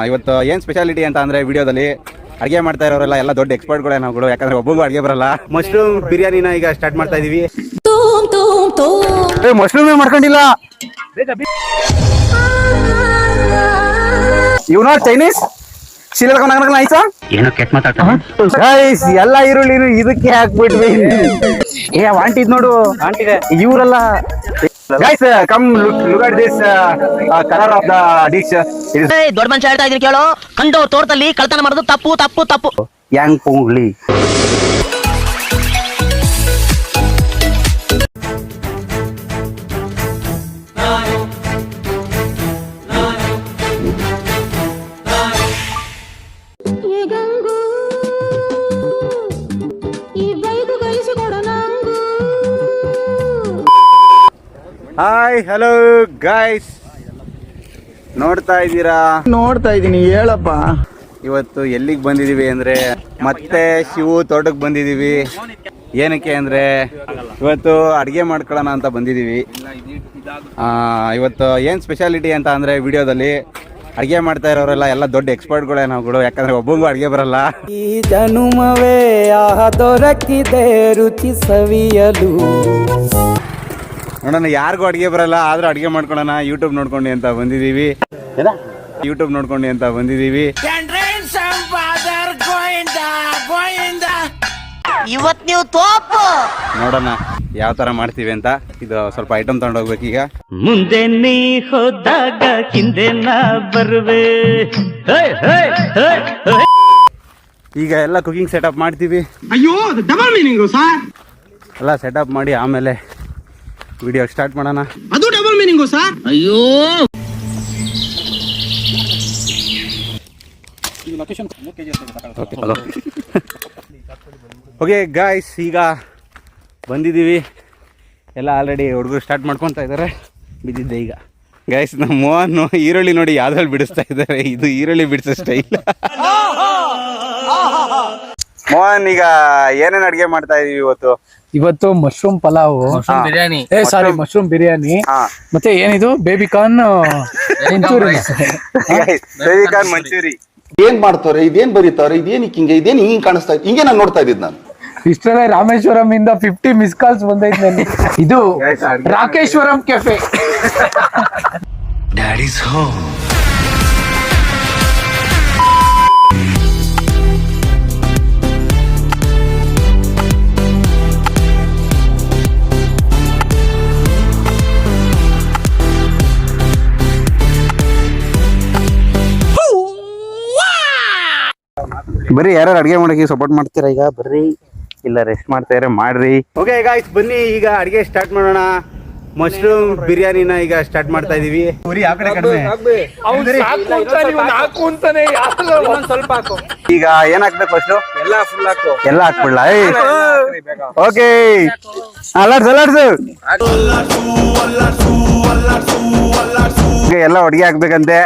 ಇವತ್ತು ಏನು ಸ್ಪೆಷಾಲಿಟಿ ಅಂತ ಅಂದರೆ ವಿಡಿಯೋದಲ್ಲಿ ಅಡುಗೆ ಮಾಡ್ತಾ ಇರೋರೆಲ್ಲ ಎಲ್ಲ ದೊಡ್ಡ ಎಕ್ಸ್ಪರ್ಟ್ಗಳೇ ನಾವುಗಳು. ಯಾಕಂದರೆ ಒಬ್ಬಗೂ ಅಡುಗೆ ಬರಲ್ಲ. ಮಶ್ರೂಮ್ ಬಿರಿಯಾನಿನ ಈಗ ಸ್ಟಾರ್ಟ್ ಮಾಡ್ತಾ ಇದೀವಿ. ಮಶ್ರೂಮೇ ಮಾಡ್ಕೊಂಡಿಲ್ಲ ಇವನ ಚೈನೀಸ್ ಏನೋ ಕೆಟ್ಟ ಮಾತಾಡ್ತಾನೆ. ಎಲ್ಲ ಈರುಳ್ಳಿ ಇದಕ್ಕೆ ಹಾಕ್ಬಿಟ್ವಿ. ಆಂಟಿದ್ ನೋಡು, ಆಂಟಿದೆ ಇವರೆಲ್ಲ. Guys, come look at this color of the dish. ದೊಡ್ಡ ಮನುಷ್ಯ ಹೇಳ್ತಾ ಇದೀನಿ ಕೇಳೋ. ಕಂಡು ತೋಟದಲ್ಲಿ ಕಳ್ತನ ಮಾಡೋದು ತಪ್ಪು ತಪ್ಪು ತಪ್ಪು. yang pungli. Hi hello guys, ನೋಡ್ತಾ ಇದ್ದೀರಾ? ನೋಡ್ತಾ ಇದ್ದೀನಿ, ಹೇಳಪ್ಪ. ಇವತ್ತು ಎಲ್ಲಿಗೆ ಬಂದಿದ್ದೀವಿ ಅಂದರೆ ಮತ್ತೆ ಶಿವು ತೋಟಕ್ಕೆ ಬಂದಿದ್ದೀವಿ. ಏನಕ್ಕೆ ಅಂದರೆ ಇವತ್ತು ಅಡುಗೆ ಮಾಡ್ಕೊಳ್ಳೋಣ ಅಂತ ಬಂದಿದ್ದೀವಿ. ಇವತ್ತು ಏನು ಸ್ಪೆಷಾಲಿಟಿ ಅಂತ ಅಂದರೆ ವಿಡಿಯೋದಲ್ಲಿ ಅಡುಗೆ ಮಾಡ್ತಾ ಇರೋರೆಲ್ಲ ಎಲ್ಲ ದೊಡ್ಡ ಎಕ್ಸ್ಪರ್ಟ್ಗಳೇ ನಾವುಗಳು. ಯಾಕಂದರೆ ಒಬ್ಬಂಗೂ ಅಡುಗೆ ಬರಲ್ಲ. ಈ ಜನುಮವೇ ದೊರಕಿದೆ ರುಚಿ ಸವಿಯಲು. ನೋಡೋಣ, ಯಾರಿಗೂ ಅಡುಗೆ ಬರಲ್ಲ ಆದರೂ ಅಡುಗೆ ಮಾಡ್ಕೊಳ್ಳೋಣ ಯೂಟ್ಯೂಬ್ ನೋಡ್ಕೊಂಡು ಅಂತ ಬಂದಿದ್ದೀವಿ. ಇವತ್ ನೀವು ತೋಪು ನೋಡೋಣ ಯಾವ ತರ ಮಾಡ್ತೀವಿ ಅಂತ. ಇದು ಸ್ವಲ್ಪ ಐಟಮ್ ತಗೊಂಡೋಗ್ಬೇಕು ಈಗ. ಮುಂದೆ ನೀ ಹೋದಾಗ ಹಿಂದೆ ನಾ ಬರುವೆ. ಈಗ ಎಲ್ಲ ಕುಕಿಂಗ್ ಸೆಟಪ್ ಮಾಡ್ತೀವಿ. ಅಯ್ಯೋ, ಡಬಲ್ ಮೀನಿಂಗ್ ಸರ್. ಎಲ್ಲ ಸೆಟಪ್ ಮಾಡಿ ಆಮೇಲೆ ವಿಡಿಯೋ ಸ್ಟಾರ್ಟ್ ಮಾಡೋಣ. ಅದು ಡಬಲ್ ಮೀನಿಂಗ್ ಸರ್. ಅಯ್ಯೋ, ಓಕೆ ಗಾಯ್ಸ್, ಈಗ ಬಂದಿದ್ದೀವಿ. ಎಲ್ಲ ಆಲ್ರೆಡಿ ಹುಡುಗರು ಸ್ಟಾರ್ಟ್ ಮಾಡ್ಕೊತಾ ಇದ್ದಾರೆ. ಬಿದ್ದಿದ್ದೆ ಈಗ ಗಾಯ್ಸ್. ನಮ್ಮ ಮೋಹನ್ ಈರುಳ್ಳಿ ನೋಡಿ ಯಾವ್ದ್ರಲ್ಲಿ ಬಿಡಿಸ್ತಾ ಇದ್ದಾರೆ. ಇದು ಈರುಳ್ಳಿ ಬಿಡಿಸೋ ಸ್ಟೈಲ್. ಮೋಹನ್, ಈಗ ಏನೇನು ಅಡುಗೆ ಮಾಡ್ತಾ ಇದೀವಿ ಇವತ್ತು? ಇವತ್ತು ಮಶ್ರೂಮ್ ಪಲಾವ್, ಬಿರಿಯಾನಿ, ಮಶ್ರೂಮ್ ಬಿರಿಯಾನಿ, ಮತ್ತೆ ಏನಿದು ಬೇಬಿಕಾರ್ನ್ ಮಂಚೂರಿ. ಏನ್ ಮಾಡ್ತಾರೆ, ಇದೇನ್ ಬರೀತಾರೆ, ಇದೇನ್ ಹಿಂಗೆ ಹಿಂಗೆ ಕಾಣಿಸ್ತಾ ಇತ್ತು. ಹಿಂಗೆ ನಾನು ನೋಡ್ತಾ ಇದ್ದಿದ್ದು ನಾನು. ಇಷ್ಟರಲ್ಲೇ ರಾಮೇಶ್ವರಂ ಇಂದ 50 ಮಿಸ್ ಕಾಲ್ಸ್ ಬಂದೈತೆ ನನಗೆ. ಇದು ರಾಕೇಶ್ವರಂ ಕೆಫೆ. Daddies home. ಬರ್ರಿ, ಯಾರು ಅಡುಗೆ ಮಾಡೋಕೆ ಸಪೋರ್ಟ್ ಮಾಡ್ತೀರಾ? ಈಗ ಬರ್ರಿ, ಇಲ್ಲ ರೆಸ್ಟ್ ಮಾಡ್ತಾ ಇದ್ರೆ ಮಾಡ್ರಿ. ಓಕೆ ಗಾಯ್ಸ್, ಬನ್ನಿ ಈಗ ಅಡುಗೆ ಸ್ಟಾರ್ಟ್ ಮಾಡೋಣ. ಮಶ್ರೂಮ್ ಬಿರಿಯಾನಿನ ಈಗ ಸ್ಟಾರ್ಟ್ ಮಾಡ್ತಾ ಇದೀವಿ. ಈಗ ಏನ್ ಹಾಕ್ಬೇಕು ಫಸ್ಟ್? ಎಲ್ಲ ಹಾಕ್ಬಿಡ್ಲ? ಓಕೆ, ಎಲ್ಲ ಅಡುಗೆ ಹಾಕ್ಬೇಕಂತೆ.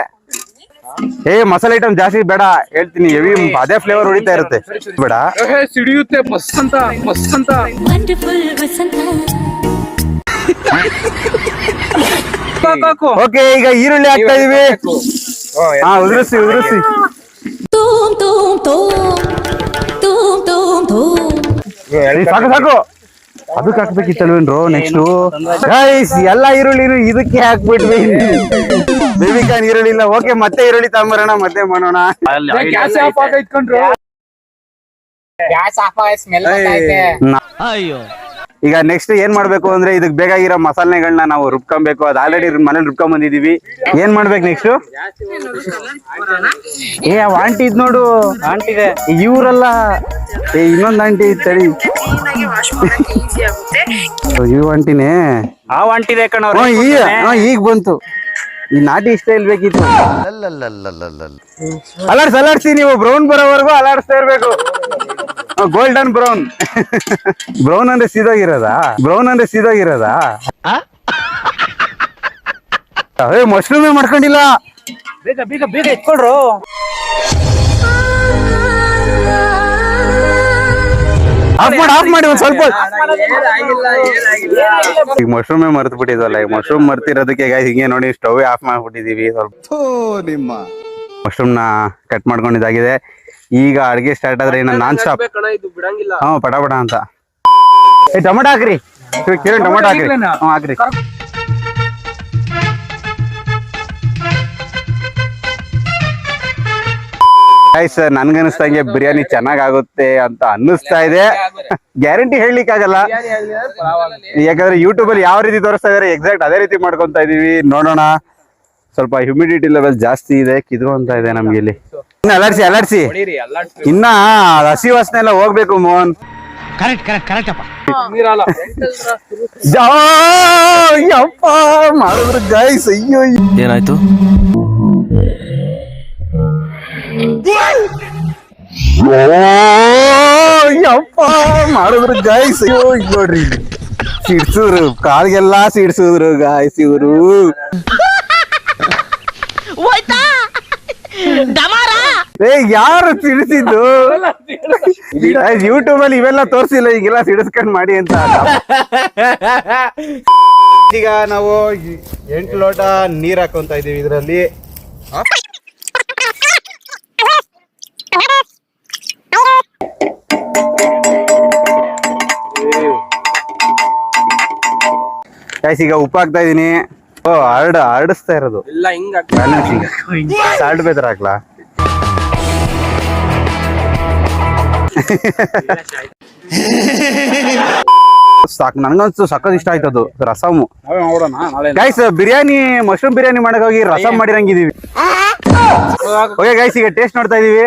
ಮಸಾಲೆ ಐಟಮ್ ಜಾಸ್ತಿ ಬೇಡ ಹೇಳ್ತೀನಿ, ಹೆವಿ ಅದೇ ಫ್ಲೇವರ್ ಹೊಡಿತಾ ಇರುತ್ತೆ. ಬೇಡ, ಸಿಡಿಯುತ್ತೆ ಮಸ್ತ್ ಅಂತ. ಓಕೆ, ಈಗ ಈರುಳ್ಳಿ ಹಾಕ್ತಾ ಇದೀವಿ. ಉದುರಿಸಿ ಸಾಕು ಸಾಕು. ಅದಕ್ಕೆ ಹಾಕ್ಬೇಕಿತ್ತಲ್ವೇನ್ರು? ನೆಕ್ಸ್ಟ್ ಗೈಸ್, ಎಲ್ಲ ಈರುಳ್ಳಿ ಇದಕ್ಕೆ ಹಾಕ್ಬಿಟ್ವಿ. ಬೇಬಿಕಾರ್ನ್ ಈರುಳ್ಳಿ ಇಲ್ಲ. ಓಕೆ, ಮತ್ತೆ ಈರುಳ್ಳಿ ತಗೊಂಬರೋಣ, ಮತ್ತೆ ಮಾಡೋಣ. ಈಗ ನೆಕ್ಸ್ಟ್ ಏನ್ ಮಾಡ್ಬೇಕು ಅಂದ್ರೆ ಇದಕ್ ಬೇಕಾಗಿರೋ ಮಸಾಲೆಗಳನ್ನ ನಾವು ರುಬ್ಕೊಬೇಕು. ಅದು ಆಲ್ರೆಡಿ ಮನೇಲಿ ರುಬ್ಕೊಂಡ್ ಬಂದಿದೀವಿ. ಏನ್ ಮಾಡ್ಬೇಕು ನೆಕ್ಸ್ಟ್? ಆಂಟಿ ಇದ್ ನೋಡು, ಆಂಟಿದೆ ಇವರೆಲ್ಲ. ಇನ್ನೊಂದ್ ಆಂಟಿ ತಡಿ, ಇವ್ ಆಂಟಿನೇ. ಆ ಆಂಟಿದೆ ಕಣ. ಈಗ ಬಂತು. ಈ ನಾಟಿ ಸ್ಟೈಲ್ ಬೇಕಿತ್ತು. ಅಲಾಡ್ಸಿ ನೀವು, ಬ್ರೌನ್ ಬರೋವರೆಗೂ ಅಲಾಡಿಸ್ತಾ ಇರ್ಬೇಕು. Golden brown. ಬ್ರೌನ್ ಅಂದ್ರೆ ಸೀದೋಗಿರೋದಾ? ಮಶ್ರೂಮೇ ಮಾಡ್ಕೊಂಡಿಲ್ಲ. ಬೇಗ ಎತ್ಕೊಳ್ರು. ಆಫ್ ಮಾಡಿ ಒಂದ್ ಸ್ವಲ್ಪ. ಈಗ ಮಶ್ರೂಮೇ ಮರ್ತು ಬಿಟ್ಟಿದ್ವಲ್ಲ. ಈಗ ಮಶ್ರೂಮ್ ಮರ್ತಿರೋದಕ್ಕೆ ಹಿಂಗೆ ನೋಡಿ ಸ್ಟವ್ ಆಫ್ ಮಾಡ್ಬಿಟ್ಟಿದೀವಿ ಸ್ವಲ್ಪ. ನಿಮ್ಮ ಮಶ್ರೂಮ್ನ ಕಟ್ ಮಾಡ್ಕೊಂಡಿದ್ದಾಗಿದೆ. ಈಗ ಅಡುಗೆ ಸ್ಟಾರ್ಟ್ ಆದ್ರೆ ಇನ್ನು ನಾನ್ ಸ್ಟಾಪ್. ಹ್ಞೂ ಪಟ ಪಟ ಅಂತ. ಟೊಮೆಟೊ ಹಾಕ್ರಿ, ಕಿರಣ್ ಟೊಮೆಟೊ ಹಾಕ್ರಿ. ಹ್ಞೂ ಹಾಕ್ರಿ. ಸರ್ ನನ್ಗನ್ನಿಸ್ದಂಗೆ ಬಿರಿಯಾನಿ ಚೆನ್ನಾಗಾಗುತ್ತೆ ಅಂತ ಅನ್ನಿಸ್ತಾ ಇದೆ. ಗ್ಯಾರಂಟಿ ಹೇಳಲಿಕ್ಕೆ ಆಗಲ್ಲ, ಯಾಕಂದ್ರೆ ಯೂಟ್ಯೂಬ್ ಅಲ್ಲಿ ಯಾವ ರೀತಿ ತೋರಿಸ್ತಾ ಇದಾರೆ ಎಕ್ಸಾಕ್ಟ್ ಅದೇ ರೀತಿ ಮಾಡ್ಕೊಂತ ಇದೀವಿ. ನೋಡೋಣ. ಸ್ವಲ್ಪ ಹ್ಯೂಮಿಡಿಟಿ ಲೆವೆಲ್ ಜಾಸ್ತಿ ಇದೆ, ಕಿದು ಅಂತ ಇದೆ ನಮ್ಗೆ ಇಲ್ಲಿ. ಅಲರ್ಸಿ ಇನ್ನ ಹಸಿ ವಾಸನೆ ಎಲ್ಲ ಹೋಗ್ಬೇಕು ಮೋಹನ್. ಯಪ್ಪ ಮಾಡಿದ್ರು ಗೈಸ್. ಅಯ್ಯೋ ಏನಾಯ್ತು? ಯಪ್ಪ ಮಾಡಿದ್ರು ಗೈಸ್. ಅಯ್ಯೋ ನೋಡ್ರಿ, ಸಿಡ್ಸಿದ್ರು ಕಾಲ್ಗೆಲ್ಲ ಸಿಡ್ಸಿದ್ರು ಗಾಯ್ಸ್ ಇವರು. ಯಾರು ಸಿಡಿಸಿದ್ದು? ಯೂಟ್ಯೂಬ್ ಅಲ್ಲಿ ಇವೆಲ್ಲ ತೋರ್ಸಿಲ್ಲ, ಈಗೆಲ್ಲ ಸಿಡಿಸ್ಕೊಂಡ್ ಮಾಡಿ ಅಂತ. ಈಗ ನಾವು 8 ಲೋಟ ನೀರ್ ಹಾಕೊಂತ ಇದೀವಿ ಇದರಲ್ಲಿ. ಈಗ ಉಪ್ಪು ಹಾಕ್ತಾ ಇದೀನಿ. ಓ ಹರಡಿಸ್ತಾ ಇರೋದು ಸಾಲ್ಟ್ ಬೇತರ ಹಾಕ್ಲಾ? ಸಾಕು, ನನಗಂತೂ ಸಖತ್ ಇಷ್ಟ ಆಯ್ತದು ರಸಮ್. ಗೈಸ್ ಬಿರಿಯಾನಿ, ಮಶ್ರೂಮ್ ಬಿರಿಯಾನಿ ಮಾಡಕ್ ಹೋಗಿ ರಸಮ್ ಮಾಡಿರಂಗಿದೀವಿ. ಓಕೆ ಗೈಸ್, ಈಗ ಟೇಸ್ಟ್ ನೋಡ್ತಾ ಇದೀವಿ.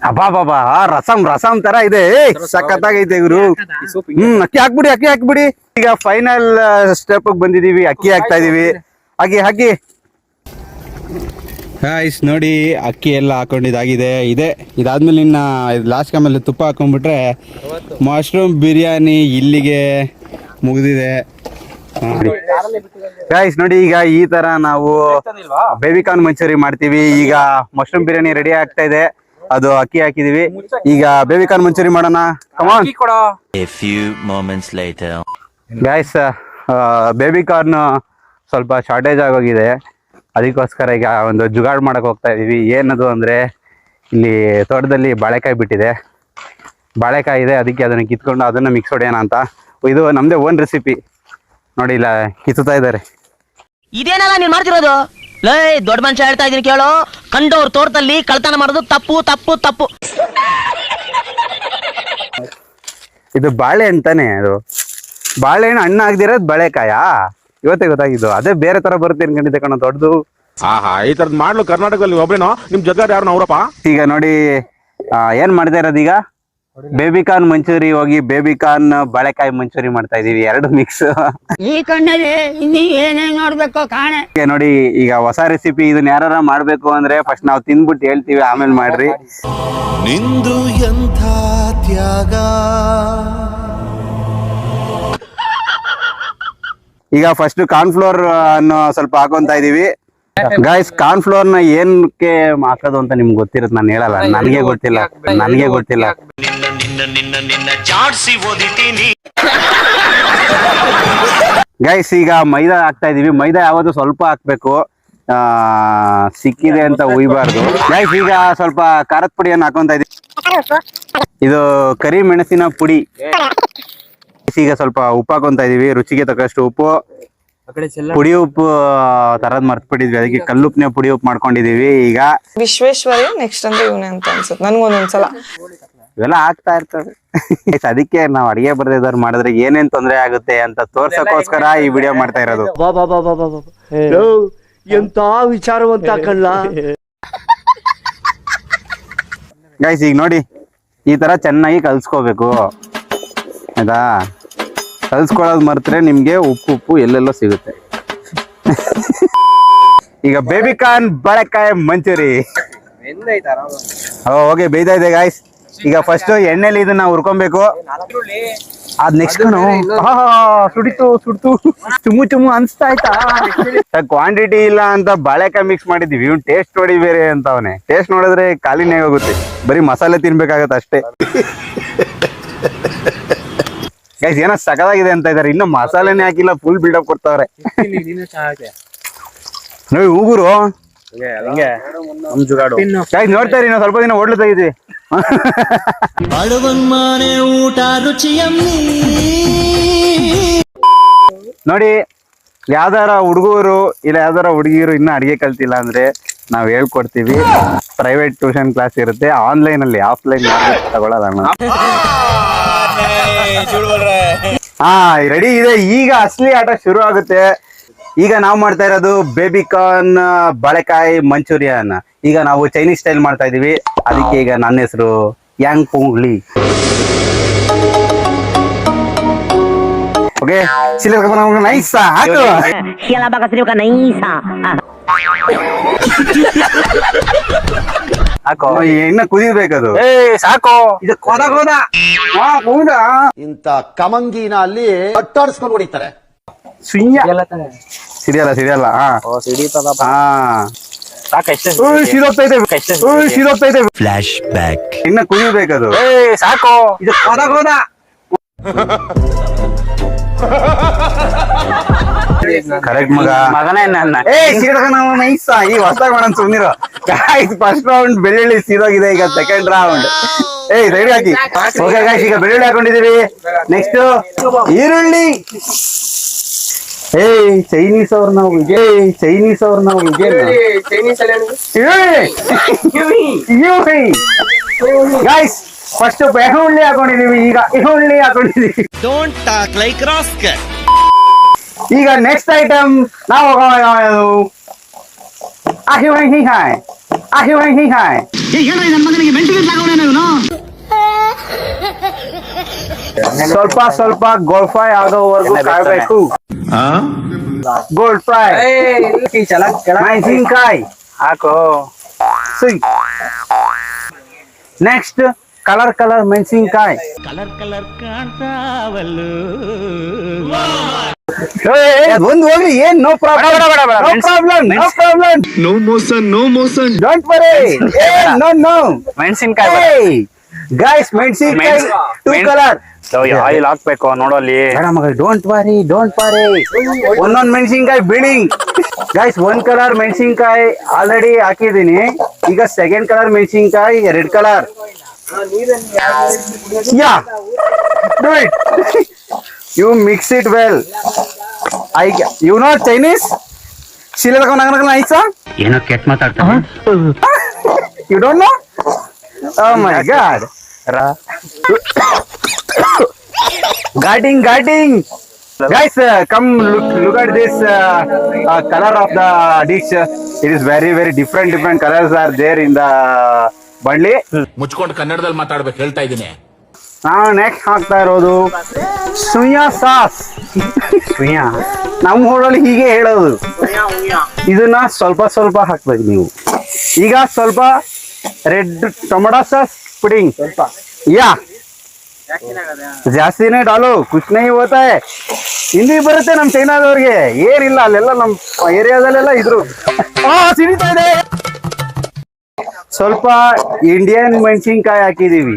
ಅಬ್ಬಾ ರಸಮ್ ತರ ಇದೆ, ಸಖತ್ತಾಗೈತೆ ಗುರು. ಅಕ್ಕಿ ಹಾಕ್ಬಿಡಿ. ಈಗ ಫೈನಲ್ ಸ್ಟೆಪ್ ಬಂದಿದೀವಿ, ಅಕ್ಕಿ ಹಾಕ್ತಾ ಇದೀವಿ. ಹಾಕಿ ಗೈಸ್ ನೋಡಿ, ಅಕ್ಕಿ ಎಲ್ಲ ಹಾಕೊಂಡಿದ್ದಾಗಿದೆ. ಇದಾದ್ಮೇಲೆ ಇನ್ನ ಲಾಸ್ಟ್ ಆಮೇಲೆ ತುಪ್ಪ ಹಾಕೊಂಡ್ಬಿಟ್ರೆ ಮಶ್ರೂಮ್ ಬಿರಿಯಾನಿ ಇಲ್ಲಿಗೆ ಮುಗಿದಿದೆ. ಗೈಸ್ ನೋಡಿ, ಈಗ ಈ ತರ ನಾವು ಬೇಬಿಕಾರ್ನ್ ಮಂಚೂರಿ ಮಾಡ್ತೀವಿ. ಈಗ ಮಶ್ರೂಮ್ ಬಿರಿಯಾನಿ ರೆಡಿ ಆಗ್ತಾ ಇದೆ, ಅದು ಅಕ್ಕಿ ಹಾಕಿದೀವಿ. ಈಗ ಬೇಬಿಕಾರ್ನ್ ಮಂಚೂರಿ ಮಾಡೋಣ. ಕಮಾನ್. ಗೈಸ್ ಬೇಬಿಕಾರ್ನ್ ಸ್ವಲ್ಪ ಶಾರ್ಟೇಜ್ ಆಗೋಗಿದೆ, ಅದಕ್ಕೋಸ್ಕರ ಈಗ ಒಂದು ಜುಗಾಡ್ ಮಾಡಕ್ ಹೋಗ್ತಾ ಇದೀವಿ. ಏನದು ಅಂದ್ರೆ, ಇಲ್ಲಿ ತೋಟದಲ್ಲಿ ಬಾಳೆಕಾಯಿ ಬಿಟ್ಟಿದೆ, ಬಾಳೆಕಾಯಿ ಇದೆ, ಅದಕ್ಕೆ ಅದನ್ನ ಕಿತ್ಕೊಂಡು ಅದನ್ನ ಮಿಕ್ಸ್ ಹೊಡೆಯೋಣ ಅಂತ. ಇದು ನಮ್ದೇ ಓನ್ ರೆಸಿಪಿ. ನೋಡಿ ಇಲ್ಲ ಕಿತ್ತುತ್ತಾ ಇದ್ದಾರೆ. ಇದೇನಲ್ಲ ನೀನ್ ಮಾಡ್ತಿರೋದು? ಲೇ ದೊಡ್ಡ ಮನುಷ್ಯ ಹೇಳ್ತಾ ಇದೀನಿ ಕೇಳು, ಕಂಡವ್ರ ತೋಟದಲ್ಲಿ ಕಳ್ತನ ಮಾಡೋದು ತಪ್ಪು. ಇದು ಬಾಳೆಹಣ್ಣು ತಾನೆ? ಅದು ಬಾಳೆಹಣ್ಣು ಹಣ್ಣು ಆಗದಿರೋದು ಬಾಳೆಕಾಯಾ? ಇವತ್ತೇ ಗೊತ್ತಾಗಿದ್ದು. ಅದೇ ಬೇರೆ ತರ ಬರುತ್ತೆ ಅನ್ಕೊಂಡಿದ್ದೆ ಕಣ ದೊಡ್ಡದು. ಈ ತರದ್ ಮಾಡ್ಲು ಕರ್ನಾಟಕದಲ್ಲಿ ಒಬ್ರೇನೋ, ನಿಮ್ ಜೊತೆ ಯಾರು ಅವರಪ್ಪ? ಈಗ ನೋಡಿ ಏನ್ ಮಾಡ್ತಾ ಇರೋದು, ಈಗ ಬೇಬಿಕಾರ್ನ್ ಮಂಚೂರಿ ಹೋಗಿ ಬೇಬಿಕಾರ್ನ್ ಬಾಳೆಕಾಯಿ ಮಂಚೂರಿ ಮಾಡ್ತಾ ಇದೀವಿ, ಎರಡು ಮಿಕ್ಸ್. ಈ ಕಣ್ಣಲ್ಲಿ ಇನ್ನು ಏನೇನ್ ನೋಡ್ಬೇಕು ಕಾಣೆ. ನೋಡಿ ಈಗ ಹೊಸ ರೆಸಿಪಿ, ಇದನ್ನ ಯಾರ ಮಾಡ್ಬೇಕು ಅಂದ್ರೆ ಫಸ್ಟ್ ನಾವು ತಿಂದ್ಬಿಟ್ಟು ಹೇಳ್ತೀವಿ, ಆಮೇಲೆ ಮಾಡ್ರಿ. ನಿಂದು ಎಂಥ ತ್ಯಾಗ. ಈಗ ಫಸ್ಟ್ ಕಾರ್ನ್ಫ್ಲೋರ್ ಅನ್ನು ಸ್ವಲ್ಪ ಹಾಕೊಂತ ಇದೀವಿ. ಗೈಸ್ ಕಾರ್ನ್ಫ್ಲೋರ್ ನ ಏನಕ್ಕೆ ಹಾಕೋದು ಅಂತ ನಿಮ್ಗೆ ಗೊತ್ತಿರುತ್ತೆ, ನಾನು ಹೇಳಲ್ಲ, ನನಗೆ ಗೊತ್ತಿಲ್ಲ. ಗೈಸ್ ಈಗ ಮೈದಾ ಹಾಕ್ತಾ ಇದೀವಿ. ಮೈದಾ ಯಾವುದು ಸ್ವಲ್ಪ ಹಾಕ್ಬೇಕು, ಸಿಕ್ಕಿದೆ ಅಂತ ಉಯ್ಬಾರ್ದು. ಗೈಸ್ ಈಗ ಸ್ವಲ್ಪ ಖಾರದ ಪುಡಿಯನ್ನು ಹಾಕೊಂತ ಇದೀವಿ. ಇದು ಕರಿ ಮೆಣಸಿನ ಪುಡಿ. ಈಗ ಸ್ವಲ್ಪ ಉಪ್ಪು ಹಾಕೊಂತ ಇದೀವಿ, ರುಚಿಗೆ ತಕ್ಕಷ್ಟು ಉಪ್ಪು. ಪುಡಿ ಉಪ್ಪು ತರದ್ ಮರ್ತ್ಬಿಟ್ಟಿದ್ವಿ, ಅದಕ್ಕೆ ಕಲ್ಲುಪ್ಪನೇ ಪುಡಿ ಉಪ್ಪು ಮಾಡ್ಕೊಂಡಿದೀವಿ. ಈಗ ವಿಶ್ವೇಶ್ವರಯ್ಯ ನೆಕ್ಸ್ಟ್ ಅಂದ್ರೆ ಇವನೇ ಅಂತ ಅನ್ಸುತ್ತೆ ನನ್ಗೊಂದೊಂದ್ಸಲ. ಇವೆಲ್ಲ ಆಗ್ತಾ ಇರ್ತವೆ. ಅದಕ್ಕೆ ನಾವ್ ಅಡಿಗೆ ಬರ್ದಿದ್ದವ್ರು ಮಾಡಿದ್ರೆ ಏನೇನ್ ತೊಂದರೆ ಆಗುತ್ತೆ ಅಂತ ತೋರ್ಸಕ್ಕೋಸ್ಕರ ಈ ವಿಡಿಯೋ ಮಾಡ್ತಾ ಇರೋದು. ಎಂತ ವಿಚಾರವಂತ ಕಳ್ಳ. ಗೈಸ್ ಈಗ ನೋಡಿ, ಈ ತರ ಚೆನ್ನಾಗಿ ಕಲ್ಸ್ಕೋಬೇಕು ಆಯ್ತಾ. ಕಲ್ಸ್ಕೊಳ್ಳೋದು ಮರ್ತ್ರೆ ನಿಮ್ಗೆ ಉಪ್ಪು ಎಲ್ಲೆಲ್ಲೋ ಸಿಗುತ್ತೆ. ಈಗ ಬೇಬಿಕಾರ್ನ್ ಬಾಳೆಕಾಯಿ ಮಂಚೂರಿ ಓಕೆ ಬೇಯ್ತಾ ಇದೆ ಗಾಯ್ಸ್. ಈಗ ಫಸ್ಟ್ ಎಣ್ಣೆಲಿ ಇದನ್ನ ಹುರ್ಕೊಬೇಕು. ಅದ್ ನೆಕ್ಸ್ಟ್ ಸುಡಿತು ಚುಮು ಅನ್ಸ್ತಾ ಆಯ್ತಾ. ಕ್ವಾಂಟಿಟಿ ಇಲ್ಲ ಅಂತ ಬಾಳೆಕಾಯಿ ಮಿಕ್ಸ್ ಮಾಡಿದೀವಿ, ಇವ್ನು ಟೇಸ್ಟ್ ನೋಡಿ ಬೇರೆ ಅಂತ ಅವನೇ. ಟೇಸ್ಟ್ ನೋಡಿದ್ರೆ ಖಾಲಿನೇ ಹೋಗುತ್ತೆ, ಬರೀ ಮಸಾಲೆ ತಿನ್ಬೇಕಾಗತ್ತೆ ಅಷ್ಟೇ. ಗೈಸ್ ಏನೋ ಸಕಲಾಗಿದೆ ಅಂತ ಇದಾರೆ, ಇನ್ನು ಮಸಾಲೆನೇ ಹಾಕಿಲ್ಲ, ಫುಲ್ ಬಿಲ್ಡಪ್ ಕೊಡ್ತಾವ್ರೆ. ನೋಡಿ ಉಗುರು ನೋಡ್ತಾ ಇರಿ, ನಾವು ಸ್ವಲ್ಪ ದಿನ ಓಡ್ಲು ತೆಗಿದ್ವಿ. ಬಡವನ್ಮಾನೆ ಊಟ ರುಚಿಯಮ್ಮಿ. ನೋಡಿ, ಯಾವ್ದಾರ ಹುಡುಗರು ಇಲ್ಲ ಯಾವ್ದಾರ ಹುಡುಗಿರು ಇನ್ನ ಅಡಿಗೆ ಕಲ್ತಿಲ್ಲ ಅಂದ್ರೆ ನಾವ್ ಹೇಳ್ಕೊಡ್ತೀವಿ. ಪ್ರೈವೇಟ್ ಟ್ಯೂಷನ್ ಕ್ಲಾಸ್ ಇರುತ್ತೆ, ಆನ್ಲೈನ್ ಅಲ್ಲಿ, ಆಫ್ಲೈನ್ ತಗೊಳ್ಳಲ್ಲ. ಹಾ, ರೆಡಿ ಇದೆ. ಈಗ ಅಸಲಿ ಆಟ ಶುರು ಆಗುತ್ತೆ. ಈಗ ನಾವು ಮಾಡ್ತಾ ಇರೋದು ಬೇಬಿಕಾರ್ನ್ ಬಾಳೆಕಾಯಿ ಮಂಚೂರಿಯನ್. ಈಗ ನಾವು ಚೈನೀಸ್ ಸ್ಟೈಲ್ ಮಾಡ್ತಾ ಇದೀವಿ. ಅದಕ್ಕೆ ಈಗ ನನ್ನ ಹೆಸರು ಯಾಂಗ್ ಪೋಂಗ್ಲಿ. ಓಕೆ, ನೈಸ್ ಹಾಕು. ಹಾಕೋ, ಇನ್ನ ಕುದಿಬೇಕದು. ಸಾಕು, ಇದು ಕೋದ. ಇಂತ ಕಮಂಗಿನ ಅಲ್ಲಿ ಅಟ್ಟಾಡಿಸ್ಕೊಂಡು ಹೊಡಿತಾರೆ. ಸಿಡಿಯಲ್ಲ. Flash back. ಇನ್ನ ಕುದಿಬೇಕದು. ಸಾಕು, ಇದು ಕೋದ. ಕರೆಕ್ಟ್ ಮಗನೇ ನನ್ನ. ನೈಸ್. ಈ ಹೊಸದಾಗಿ ಮಾಡೋಣ ಸುಮ್ನಿರೋ. ಫಸ್ಟ್ ರೌಂಡ್ ಬೆಳ್ಳುಳ್ಳಿ ಸೀದೋಗಿದೆ. ಈಗ ಸೆಕೆಂಡ್ ರೌಂಡ್ ರೆಡಿ ಹಾಕಿ. ಓಕೆ ಗಾಯ್ಸ್, ಈಗ ಬೆಳ್ಳುಳ್ಳಿ ಹಾಕೊಂಡಿದೀವಿ. ನೆಕ್ಸ್ಟ್ ಈರುಳ್ಳಿ. ಚೈನೀಸ್ ಅವ್ರು ನಾವು ಗಾಯ್ಸ್, ಫಸ್ಟ್ ಬೆಳ್ಳುಳ್ಳಿ ಹಾಕೊಂಡಿದೀವಿ. ಈಗ ಈರುಳ್ಳಿ ಹಾಕೊಂಡಿದೀವಿ. Don't talk like rascal. ಈಗ ನೆಕ್ಸ್ಟ್ ಐಟಮ್ ನಾವು ಸ್ವಲ್ಪ ಗೋಲ್ಡ್ ಫ್ರೈ ಆಗೋವರೆಗೂ ಕಾಯ್ಬೇಕು. Gold fry. ಮೆಣಸಿನ್ಕಾಯಿ ಹಾಕೋ. ನೆಕ್ಸ್ಟ್ ಕಲರ್ ಮೆಣಸಿನ್ಕಾಯಿ. ಕಲರ್ ಕಾಣ್ತಾವಲ್ಲು. ಒಂದು ಹೋಗ್ಲಿ, ಏನ್ no problem. No motion don't worry. No ಮೆಣಸಿನ್ಕಾಯಿ. ಗಾಯ್ಸ್, ಮೆಣಸಿನ್ಕಾಯಿ 2 ಕಲರ್. ಆಯಿಲ್ ಹಾಕ್ಬೇಕು ನೋಡಲ್ಲಿ. Don't worry. ಒಂದೊಂದ್ ಮೆಣಸಿನ್ಕಾಯಿ ಬಿಡಿಂಗ್. ಗಾಯ್ಸ್, 1 ಕಲರ್ ಮೆಣಸಿನ್ಕಾಯಿ ಆಲ್ರೆಡಿ ಹಾಕಿದೀನಿ. ಈಗ ಸೆಕೆಂಡ್ ಕಲರ್ ಮೆಣಸಿನ್ಕಾಯಿ, red colour. Do it. You mix it well. You know Chinese? ಏನೋ ಕೆಟ್ಟ ಮಾತಾಡ್ತಾನೆ. You don't know? Oh my God. Guarding. Guys, come look at this color of the dish. It is very different colors are there in the ಬಂಡ್ಲಿ. ಮುಚ್ಕೊಂಡು ಕನ್ನಡದಲ್ಲಿ ಮಾತಾಡ್ಬೇಕು ಹೇಳ್ತಾ ಇದ್ದೀನಿ. ನಾವು next ಹಾಕ್ತಾ ಇರೋದು ಸುಯ್ಯಾ ಸಾಸ್. ನಮ್ಮ ಊರಲ್ಲಿ ಹೀಗೆ ಹೇಳೋದು. ಇದನ್ನ ಸ್ವಲ್ಪ ಹಾಕ್ಬೇಕು ನೀವು. ಈಗ ಸ್ವಲ್ಪ ರೆಡ್ ಟೊಮೆಟೊ ಸಾಸ್ ಪುಡಿಂಗ್. ಯಾ ಜಾಸ್ತಿನೇ ಡಾಲು, ಕುಚ್ ನಹೀ ಹೋತಾ ಹೈ. ಹಿಂದಿ ಬರುತ್ತೆ ನಮ್ ಚೈನಾದವ್ರಿಗೆ, ಏನಿಲ್ಲ. ಅಲ್ಲೆಲ್ಲ ನಮ್ ಏರಿಯಾದಲ್ಲೆಲ್ಲ ಇದ್ರು. ಸಿಡಿತಾ ಇದೆ. ಸ್ವಲ್ಪ ಇಂಡಿಯನ್ ಮೆಣಸಿನ್ಕಾಯಿ ಹಾಕಿದೀವಿ.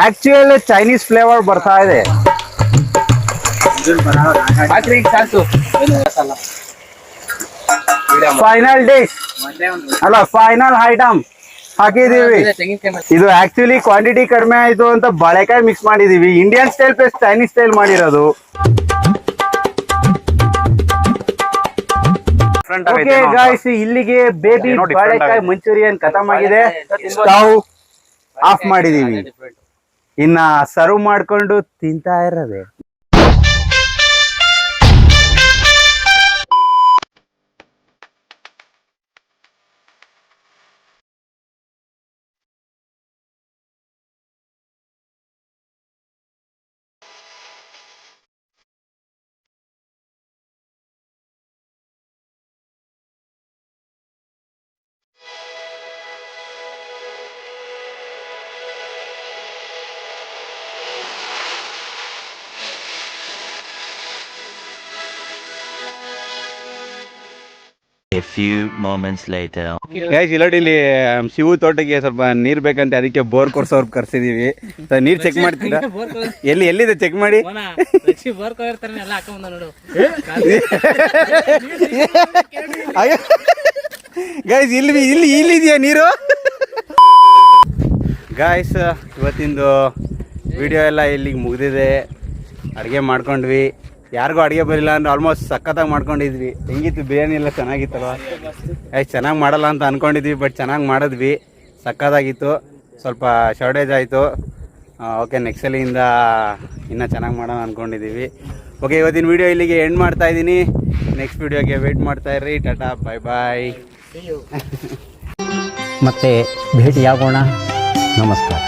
ಆಕ್ಚುಲಿ ಚೈನೀಸ್ ಫ್ಲೇವರ್ ಬರ್ತಾ ಇದೆ. ಫೈನಲ್ ಡಿಶ್ ಅಲ್ಲ, ಫೈನಲ್ ಐಟಮ್ ಹಾಕಿದೀವಿ. ಇದು ಆಕ್ಚುಲಿ ಕ್ವಾಂಟಿಟಿ ಕಡಿಮೆ ಆಯ್ತು ಅಂತ ಬಾಳೆಕಾಯಿ ಮಿಕ್ಸ್ ಮಾಡಿದೀವಿ. Indian style plus Chinese style ಮಾಡಿರೋದು. ಓಕೆ ಗಾಯ್ಸ್, ಇಲ್ಲಿಗೆ ಬೇಬಿ ಬಾಳೆಕಾಯಿ ಮಂಚೂರಿಯನ್ ಖತಮ್ ಆಗಿದೆ. ಸ್ಟವ್ ಆಫ್ ಮಾಡಿದೀವಿ. ಇನ್ನ ಸರ್ವ್ ಮಾಡ್ಕೊಂಡು ತಿಂತಾ ಇರೋದೆ. A few moments later. Guys ಇಲ್ಲೋಡಿ ಇಲ್ಲಿ ಶಿವು ತೋಟಕ್ಕೆ ಸ್ವಲ್ಪ ನೀರ್ ಬೇಕಂತೆ ಅದಕ್ಕೆ ಬೋರ್ ಕೊರ್ಸೋರ್ ಕರ್ಸಿದೀವಿ ನೀರ್ ಚೆಕ್ ಮಾಡ್ತೀರಾ ಎಲ್ಲಿದೆ ಚೆಕ್ ಮಾಡಿ ಗೈಸ್ ಇಲ್ಲಿದೆಯಾ ನೀರು ಗಾಯ್ಸ್ ಇವತ್ತಿಂದು ವಿಡಿಯೋ ಎಲ್ಲ ಇಲ್ಲಿಗೆ ಮುಗಿದಿದೆ. ಅಡುಗೆ ಮಾಡ್ಕೊಂಡ್ವಿ. ಯಾರಿಗೂ ಅಡುಗೆ ಬರಲಿಲ್ಲ ಅಂದ್ರೆ ಆಲ್ಮೋಸ್ಟ್ ಸಖತ್ತಾಗಿ ಮಾಡ್ಕೊಂಡಿದ್ವಿ. ಹೆಂಗಿತ್ತು ಬಿರಿಯಾನಿ ಎಲ್ಲ ಚೆನ್ನಾಗಿತ್ತಲ್ವ? ಚೆನ್ನಾಗಿ ಮಾಡಲ್ಲ ಅಂತ ಅಂದ್ಕೊಂಡಿದ್ವಿ, ಬಟ್ ಚೆನ್ನಾಗಿ ಮಾಡಿದ್ವಿ. ಸಖತ್ತಾಗಿತ್ತು. ಸ್ವಲ್ಪ ಶಾರ್ಟೇಜ್ ಆಯಿತು. ಓಕೆ, ನೆಕ್ಸ್ಟ್ ಸಲಿಂದ ಇನ್ನೂ ಚೆನ್ನಾಗಿ ಮಾಡೋಣ ಅಂದ್ಕೊಂಡಿದ್ದೀವಿ. ಓಕೆ, ಇವತ್ತಿನ ವಿಡಿಯೋ ಇಲ್ಲಿಗೆ ಎಂಡ್ ಮಾಡ್ತಾ ಇದ್ದೀನಿ. ನೆಕ್ಸ್ಟ್ ವಿಡಿಯೋಗೆ ವೆಯ್ಟ್ ಮಾಡ್ತಾ ಇರ್ರಿ. ಟಾಟಾ, ಬಾಯ್ ಬಾಯ್. ಮತ್ತೆ ಭೇಟಿಯಾಗೋಣ. ನಮಸ್ಕಾರ.